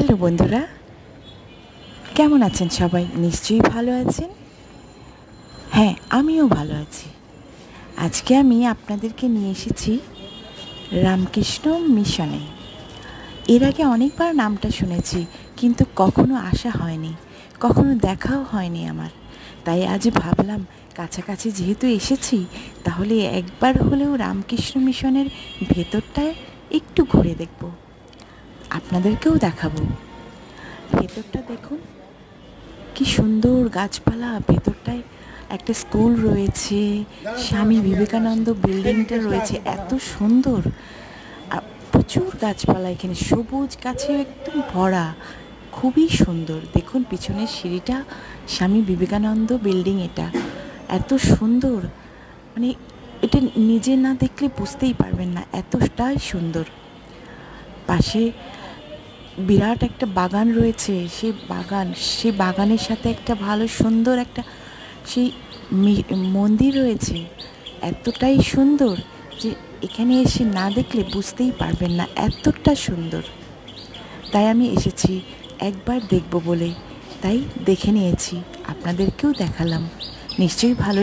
Hello বন্ধুরা, কেমন আছেন সবাই? নিশ্চয়ই ভালো আছেন। হ্যাঁ, আমিও ভালো আছি। আজকে আমি আপনাদেরকে নিয়ে এসেছি রামকৃষ্ণ মিশনে। এর আগে অনেকবার নামটা শুনেছি, কিন্তু কখনো আসা হয়নি, কখনো দেখাও হয়নি আমার। তাই আজ ভাবলাম, কাছাকাছি যেহেতু এসেছি, তাহলে একবার হলেও রামকৃষ্ণ মিশনের ভেতরটায় একটু ঘুরে দেখব, আপনাদেরকেও দেখাবো। ভেতরটা দেখুন, কি সুন্দর গাছপালা। ভেতরটায় একটা স্কুল রয়েছে, স্বামী বিবেকানন্দ বিল্ডিংটা রয়েছে, এত সুন্দর। আর প্রচুর গাছপালা, এখানে সবুজ গাছে একদম ভরা, খুবই সুন্দর। দেখুন পিছনের সিঁড়িটা, স্বামী বিবেকানন্দ বিল্ডিং, এটা এত সুন্দর, মানে এটা নিজে না দেখলে বুঝতেই পারবেন না, এতটাই সুন্দর। পাশে বিরাট একটা বাগান রয়েছে, সেই বাগানের সাথে একটা ভালো সুন্দর একটা সেই মন্দির রয়েছে, এতটাই সুন্দর যে এখানে এসে না দেখলে বুঝতেই পারবেন না, এতটা সুন্দর। তাই আমি এসেছি একবার দেখব বলে, তাই দেখে নিয়েছি, আপনাদেরকেও দেখালাম। নিশ্চয়ই ভালো